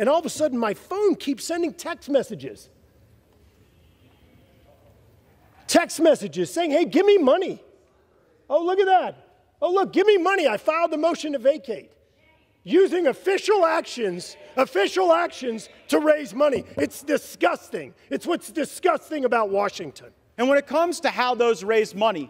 and all of a sudden my phone keeps sending text messages. Text messages saying, hey, give me money. Oh, look at that. Oh, look, give me money. I filed the motion to vacate. Using official actions to raise money. It's disgusting. It's what's disgusting about Washington. And when it comes to how those raise money,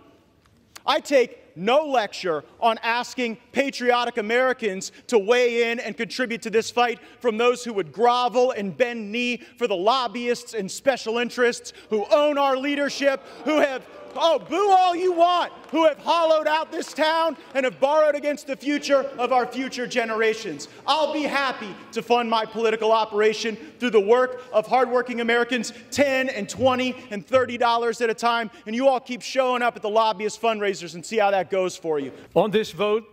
I take no lecture on asking patriotic Americans to weigh in and contribute to this fight from those who would grovel and bend knee for the lobbyists and special interests who own our leadership, who have, oh, boo all you want, who have hollowed out this town and have borrowed against the future of our future generations. I'll be happy to fund my political operation through the work of hardworking Americans, $10 and $20 and $30 at a time, and you all keep showing up at the lobbyist fundraisers and see how that goes for you. On this vote,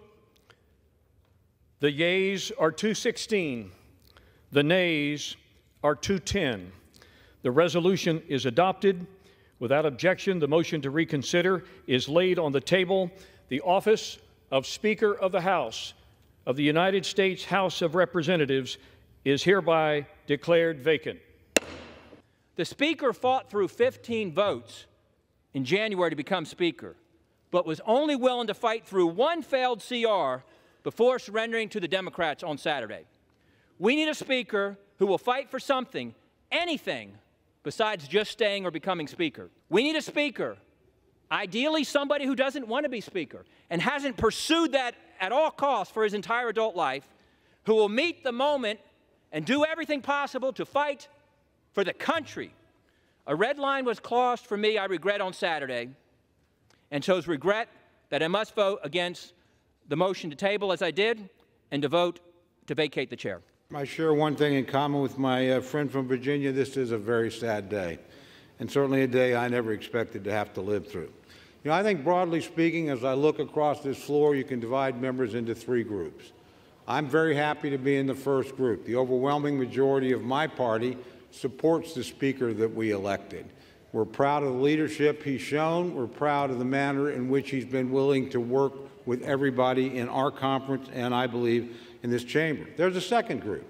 the yeas are 216, the nays are 210. The resolution is adopted. Without objection, the motion to reconsider is laid on the table. The office of Speaker of the House of the United States House of Representatives is hereby declared vacant. The Speaker fought through 15 votes in January to become Speaker, but was only willing to fight through one failed CR before surrendering to the Democrats on Saturday. We need a Speaker who will fight for something, anything, besides just staying or becoming Speaker. We need a Speaker, ideally somebody who doesn't want to be Speaker and hasn't pursued that at all costs for his entire adult life, who will meet the moment and do everything possible to fight for the country. A red line was crossed for me, I regret, on Saturday, and chose regret that I must vote against the motion to table as I did and to vote to vacate the chair. I share one thing in common with my friend from Virginia. This is a very sad day, and certainly a day I never expected to have to live through. You know, I think broadly speaking, as I look across this floor, you can divide members into three groups. I'm very happy to be in the first group. The overwhelming majority of my party supports the Speaker that we elected. We're proud of the leadership he's shown. We're proud of the manner in which he's been willing to work with everybody in our conference and, I believe, in this chamber. There's a second group,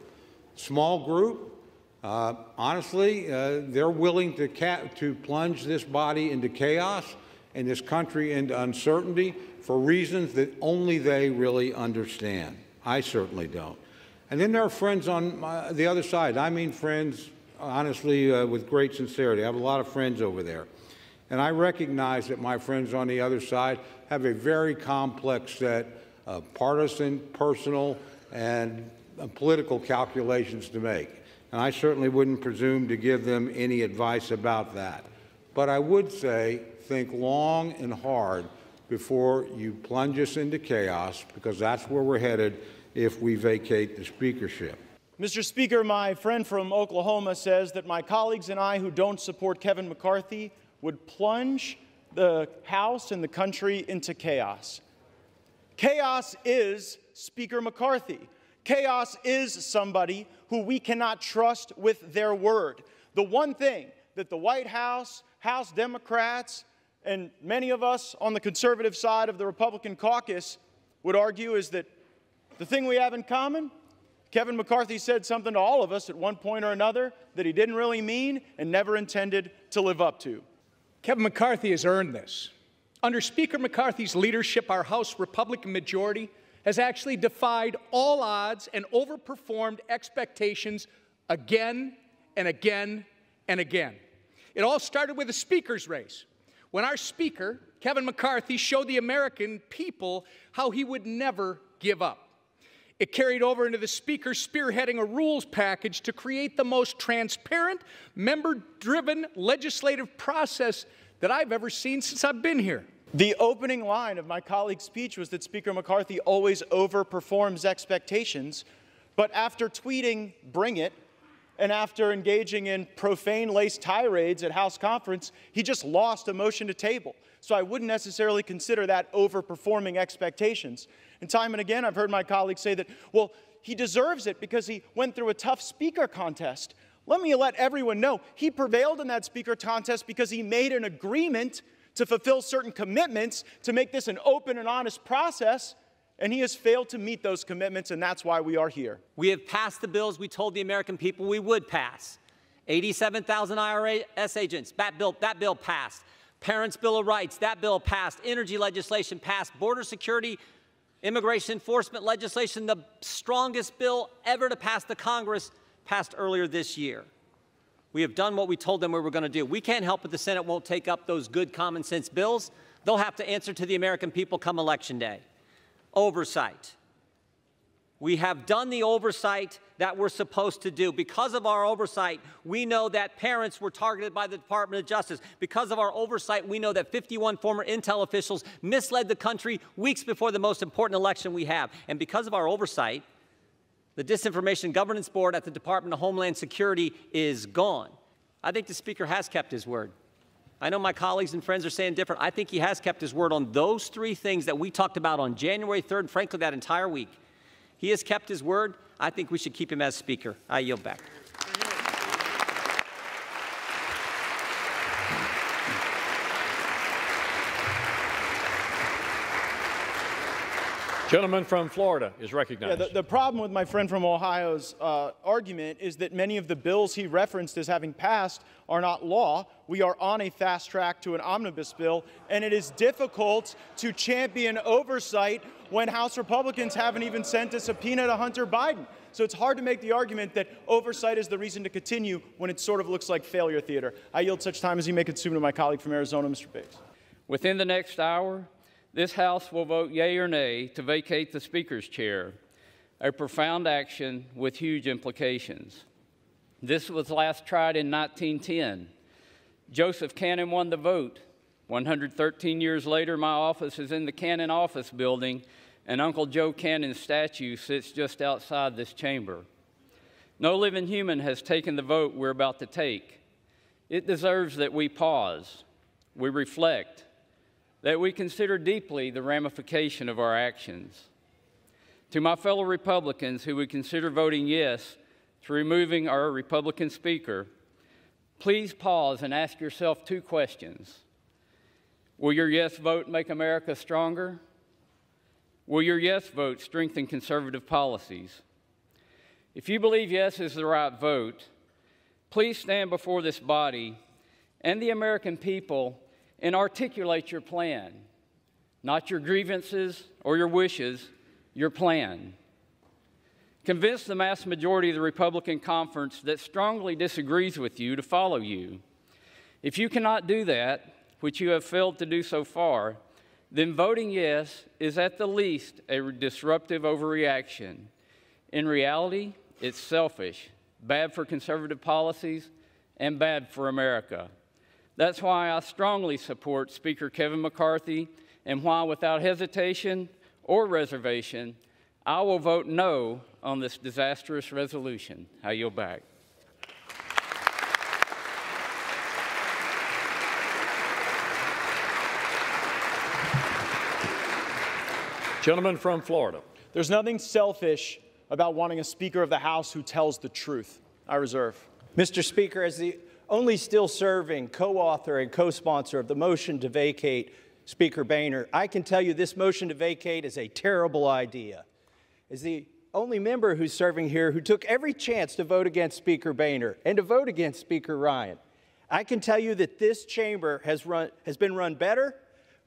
small group. Honestly, they're willing to plunge this body into chaos and this country into uncertainty for reasons that only they really understand. I certainly don't. And then there are friends on the other side. I mean friends, honestly, with great sincerity. I have a lot of friends over there. And I recognize that my friends on the other side have a very complex set of partisan, personal, and political calculations to make. And I certainly wouldn't presume to give them any advice about that. But I would say, think long and hard before you plunge us into chaos, because that's where we're headed if we vacate the speakership. Mr. Speaker, my friend from Oklahoma says that my colleagues and I who don't support Kevin McCarthy would plunge the House and the country into chaos. Chaos is Speaker McCarthy. Chaos is somebody who we cannot trust with their word. The one thing that the White House, House Democrats, and many of us on the conservative side of the Republican caucus would argue is that the thing we have in common, Kevin McCarthy said something to all of us at one point or another that he didn't really mean and never intended to live up to. Kevin McCarthy has earned this. Under Speaker McCarthy's leadership, our House Republican majority has actually defied all odds and overperformed expectations again and again and again. It all started with a speaker's race, when our Speaker, Kevin McCarthy, showed the American people how he would never give up. It carried over into the Speaker spearheading a rules package to create the most transparent, member-driven legislative process that I've ever seen since I've been here. The opening line of my colleague's speech was that Speaker McCarthy always overperforms expectations, but after tweeting "bring it," and after engaging in profane-laced tirades at House conference, he just lost a motion to table. So I wouldn't necessarily consider that overperforming expectations. And time and again, I've heard my colleagues say that, well, he deserves it because he went through a tough speaker contest. Let me let everyone know, he prevailed in that speaker contest because he made an agreement to fulfill certain commitments to make this an open and honest process, And he has failed to meet those commitments, and that's why we are here. We have passed the bills we told the American people we would pass. 87,000 IRS agents, that bill passed. Parents' Bill of Rights, that bill passed. Energy legislation passed. Border security, immigration enforcement legislation, the strongest bill ever to pass the Congress, passed earlier this year. We have done what we told them we were going to do. We can't help it the Senate won't take up those good common sense bills. They'll have to answer to the American people come Election Day. Oversight. We have done the oversight that we're supposed to do. Because of our oversight, we know that parents were targeted by the Department of Justice. Because of our oversight, we know that 51 former intel officials misled the country weeks before the most important election we have. And because of our oversight, the Disinformation Governance Board at the Department of Homeland Security is gone. I think the Speaker has kept his word. I know my colleagues and friends are saying different. I think he has kept his word on those three things that we talked about on January 3rd, and frankly, that entire week. He has kept his word. I think we should keep him as Speaker. I yield back. Gentleman from Florida is recognized. Yeah, the problem with my friend from Ohio's argument is that many of the bills he referenced as having passed are not law. We are on a fast track to an omnibus bill, and it is difficult to champion oversight when House Republicans haven't even sent a subpoena to Hunter Biden. So it's hard to make the argument that oversight is the reason to continue when it sort of looks like failure theater. I yield such time as you may consume to my colleague from Arizona, Mr. Bates. Within the next hour, this House will vote yea or nay to vacate the Speaker's chair, a profound action with huge implications. This was last tried in 1910. Joseph Cannon won the vote. 113 years later, my office is in the Cannon Office Building, and Uncle Joe Cannon's statue sits just outside this chamber. No living human has taken the vote we're about to take. It deserves that we pause, we reflect, that we consider deeply the ramification of our actions. To my fellow Republicans who would consider voting yes to removing our Republican Speaker, please pause and ask yourself two questions. Will your yes vote make America stronger? Will your yes vote strengthen conservative policies? If you believe yes is the right vote, please stand before this body and the American people and articulate your plan, not your grievances or your wishes, your plan. Convince the mass majority of the Republican conference that strongly disagrees with you to follow you. If you cannot do that, which you have failed to do so far, then voting yes is at the least a disruptive overreaction. In reality, it's selfish, bad for conservative policies, and bad for America. That's why I strongly support Speaker Kevin McCarthy, and why, without hesitation or reservation, I will vote no on this disastrous resolution. I yield back. Gentleman from Florida. There's nothing selfish about wanting a Speaker of the House who tells the truth. I reserve. Mr. Speaker, as the only still serving co-author and co-sponsor of the motion to vacate Speaker Boehner, I can tell you this motion to vacate is a terrible idea. As the only member who's serving here who took every chance to vote against Speaker Boehner and to vote against Speaker Ryan, I can tell you that this chamber has been run better,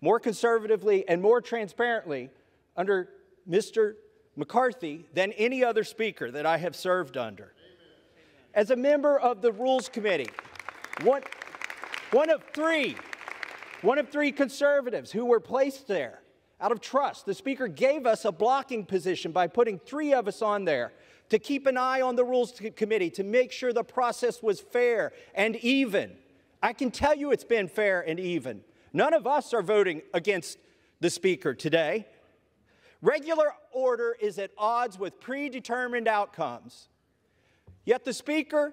more conservatively, and more transparently under Mr. McCarthy than any other speaker that I have served under. As a member of the Rules Committee, one of three conservatives who were placed there out of trust, the Speaker gave us a blocking position by putting 3 of us on there to keep an eye on the Rules Committee, to make sure the process was fair and even. I can tell you it's been fair and even. None of us are voting against the Speaker today. Regular order is at odds with predetermined outcomes. Yet the Speaker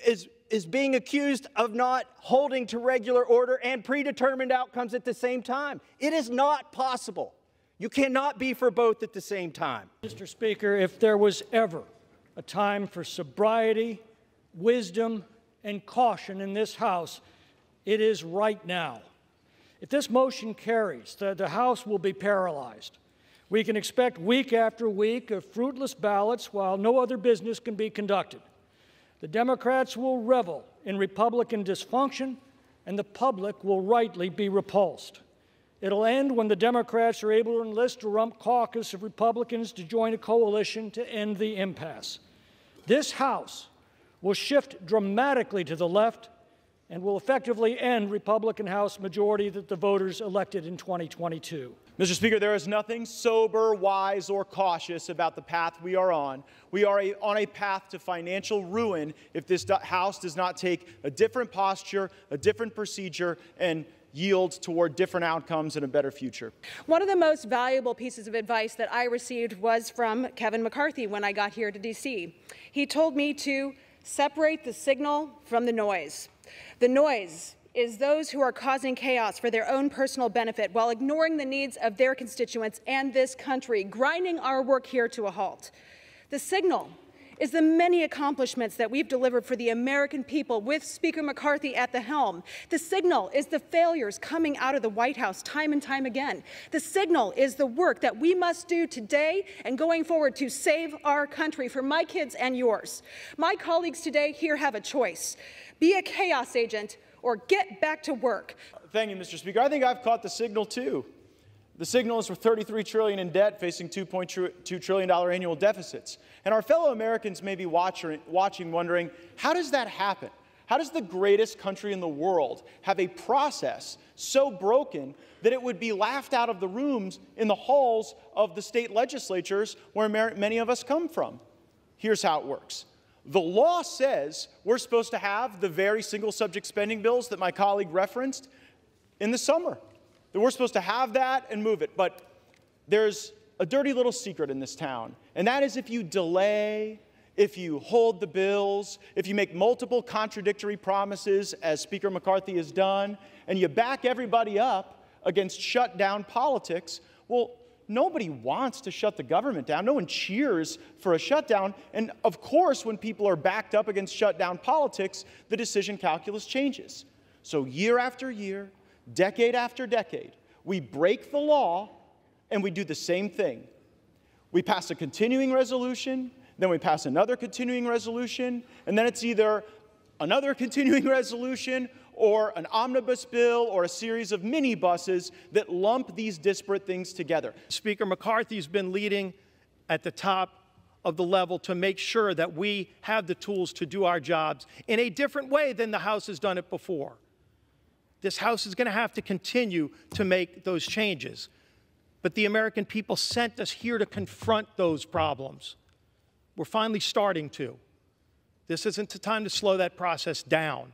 is being accused of not holding to regular order and predetermined outcomes at the same time. It is not possible. You cannot be for both at the same time. Mr. Speaker, if there was ever a time for sobriety, wisdom, and caution in this House, it is right now. If this motion carries, the House will be paralyzed. We can expect week after week of fruitless ballots while no other business can be conducted. The Democrats will revel in Republican dysfunction, and the public will rightly be repulsed. It'll end when the Democrats are able to enlist a rump caucus of Republicans to join a coalition to end the impasse. This House will shift dramatically to the left and will effectively end Republican House majority that the voters elected in 2022. Mr. Speaker, there is nothing sober, wise, or cautious about the path we are on. We are on a path to financial ruin if this House does not take a different posture, a different procedure, and yield toward different outcomes and a better future. One of the most valuable pieces of advice that I received was from Kevin McCarthy when I got here to D.C. He told me to separate the signal from the noise. The noise is those who are causing chaos for their own personal benefit while ignoring the needs of their constituents and this country, grinding our work here to a halt. The signal is the many accomplishments that we've delivered for the American people with Speaker McCarthy at the helm. The signal is the failures coming out of the White House time and time again. The signal is the work that we must do today and going forward to save our country for my kids and yours. My colleagues today here have a choice. Be a chaos agent or get back to work. Thank you, Mr. Speaker. I think I've caught the signal, too. The signal is for $33 trillion in debt, facing $2.2 trillion annual deficits. And our fellow Americans may be watching, wondering, how does that happen? How does the greatest country in the world have a process so broken that it would be laughed out of the rooms in the halls of the state legislatures where many of us come from? Here's how it works. The law says we're supposed to have the very single-subject spending bills that my colleague referenced in the summer. That we're supposed to have that and move it. But there's a dirty little secret in this town, and that is if you delay, if you hold the bills, if you make multiple contradictory promises, as Speaker McCarthy has done, and you back everybody up against shutdown politics, well, nobody wants to shut the government down. No one cheers for a shutdown. And of course, when people are backed up against shutdown politics, the decision calculus changes. So year after year, decade after decade, we break the law and we do the same thing. We pass a continuing resolution, then we pass another continuing resolution, and then it's either another continuing resolution or an omnibus bill or a series of minibuses that lump these disparate things together. Speaker McCarthy has been leading at the top of the level to make sure that we have the tools to do our jobs in a different way than the House has done it before. This House is going to have to continue to make those changes. But the American people sent us here to confront those problems. We're finally starting to. This isn't the time to slow that process down.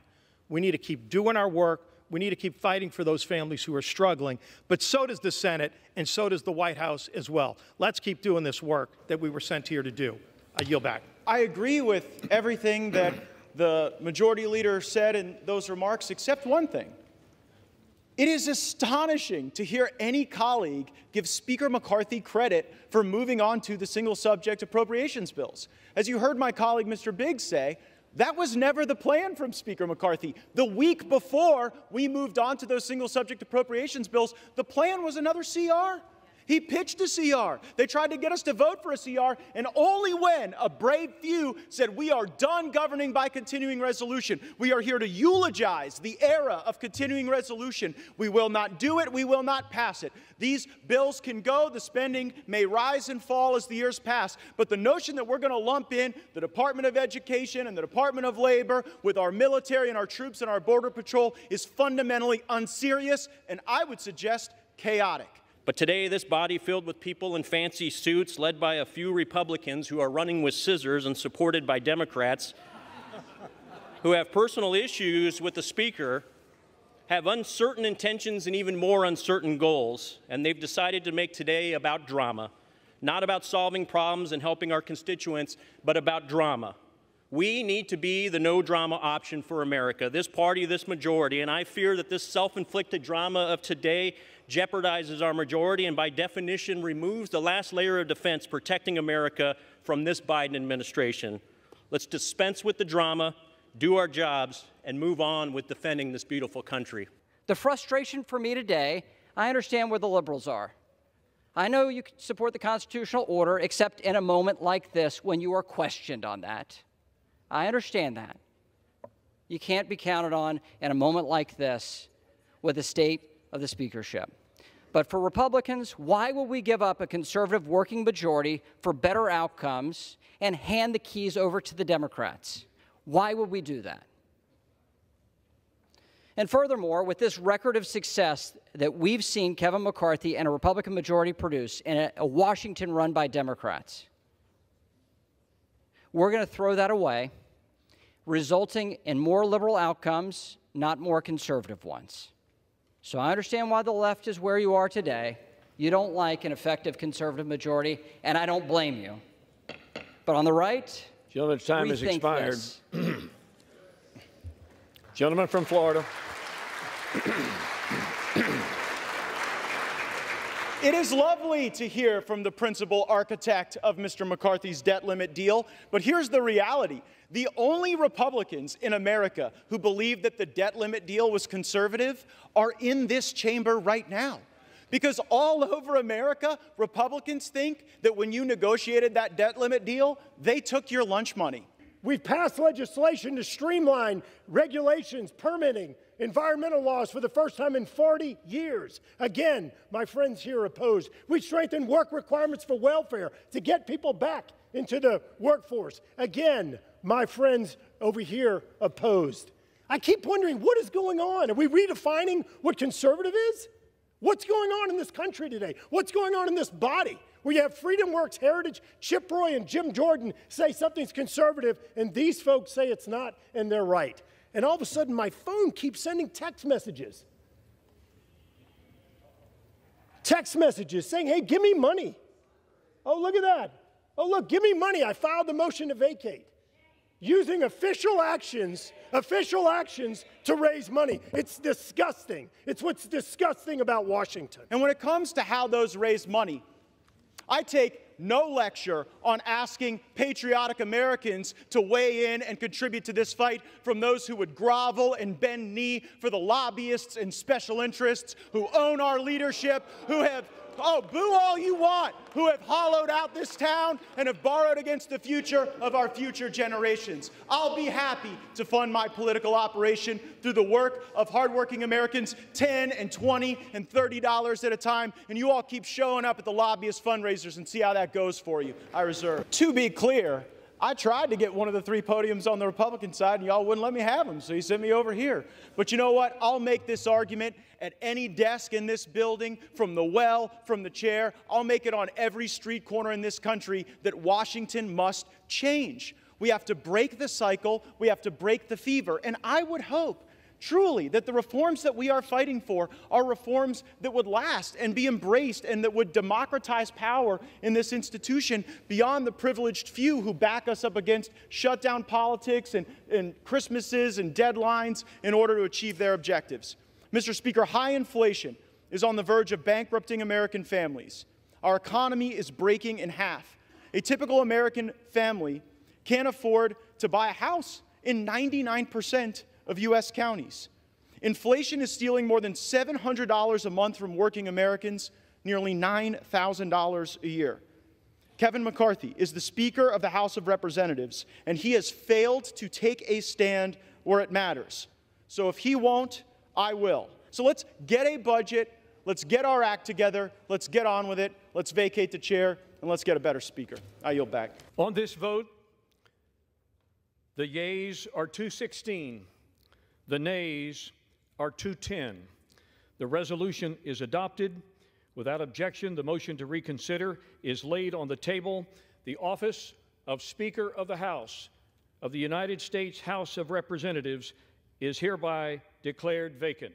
We need to keep doing our work. We need to keep fighting for those families who are struggling. But so does the Senate, and so does the White House as well. Let's keep doing this work that we were sent here to do. I yield back. I agree with everything that the majority leader said in those remarks, except one thing. It is astonishing to hear any colleague give Speaker McCarthy credit for moving on to the single-subject appropriations bills. As you heard my colleague, Mr. Biggs, say, that was never the plan from Speaker McCarthy. The week before we moved on to those single-subject appropriations bills, the plan was another CR. He pitched a CR. They tried to get us to vote for a CR, and only when a brave few said, we are done governing by continuing resolution. We are here to eulogize the era of continuing resolution. We will not do it. We will not pass it. These bills can go. The spending may rise and fall as the years pass. But the notion that we're going to lump in the Department of Education and the Department of Labor with our military and our troops and our Border Patrol is fundamentally unserious, and I would suggest chaotic. But today, this body filled with people in fancy suits, led by a few Republicans who are running with scissors and supported by Democrats, who have personal issues with the Speaker, have uncertain intentions and even more uncertain goals, and they've decided to make today about drama, not about solving problems and helping our constituents, but about drama. We need to be the no-drama option for America, this party, this majority, and I fear that this self-inflicted drama of today jeopardizes our majority and by definition removes the last layer of defense protecting America from this Biden administration. Let's dispense with the drama, do our jobs, and move on with defending this beautiful country. The frustration for me today, I understand where the liberals are. I know you support the constitutional order, except in a moment like this when you are questioned on that. I understand that. You can't be counted on in a moment like this with the state of the speakership. But for Republicans, why will we give up a conservative working majority for better outcomes and hand the keys over to the Democrats? Why would we do that? And furthermore, with this record of success that we've seen Kevin McCarthy and a Republican majority produce in a Washington run by Democrats, we're going to throw that away, resulting in more liberal outcomes, not more conservative ones. So I understand why the left is where you are today. You don't like an effective conservative majority, and I don't blame you. But on the right, gentleman's time has expired. Gentleman from Florida. It is lovely to hear from the principal architect of Mr. McCarthy's debt limit deal, but here's the reality. The only Republicans in America who believe that the debt limit deal was conservative are in this chamber right now. Because all over America, Republicans think that when you negotiated that debt limit deal, they took your lunch money. We've passed legislation to streamline regulations, permitting, environmental laws for the first time in 40 years. Again, my friends here oppose. We strengthened work requirements for welfare to get people back into the workforce. Again, my friends over here opposed. I keep wondering, what is going on? Are we redefining what conservative is? What's going on in this country today? What's going on in this body? Where you have Freedom Works, Heritage, Chip Roy, and Jim Jordan say something's conservative, and these folks say it's not, and they're right. And all of a sudden, my phone keeps sending text messages. Text messages saying, hey, give me money. Oh, look at that. Oh, look, give me money. I filed the motion to vacate. Using official actions to raise money. It's disgusting. It's what's disgusting about Washington. And when it comes to how those raise money, I take no lecture on asking patriotic Americans to weigh in and contribute to this fight from those who would grovel and bend knee for the lobbyists and special interests who own our leadership, who have, oh, boo all you want, who have hollowed out this town and have borrowed against the future of our future generations. I'll be happy to fund my political operation through the work of hardworking Americans, $10 and $20 and $30 at a time, and you all keep showing up at the lobbyist fundraisers and see how that goes for you. I reserve. To be clear, I tried to get one of the three podiums on the Republican side, and y'all wouldn't let me have them, so you sent me over here. But you know what? I'll make this argument at any desk in this building, from the well, from the chair. I'll make it on every street corner in this country that Washington must change. We have to break the cycle. We have to break the fever. And I would hope, truly, that the reforms that we are fighting for are reforms that would last and be embraced and that would democratize power in this institution beyond the privileged few who back us up against shutdown politics and Christmases and deadlines in order to achieve their objectives. Mr. Speaker, high inflation is on the verge of bankrupting American families. Our economy is breaking in half. A typical American family can't afford to buy a house in 99% of U.S. counties. Inflation is stealing more than $700 a month from working Americans, nearly $9,000 a year. Kevin McCarthy is the Speaker of the House of Representatives, and he has failed to take a stand where it matters. So if he won't, I will. So let's get a budget, let's get our act together, let's get on with it, let's vacate the chair, and let's get a better speaker. I yield back. On this vote, the yeas are 216. The nays are 210. The resolution is adopted. Without objection, the motion to reconsider is laid on the table. The office of Speaker of the House of the United States House of Representatives is hereby declared vacant.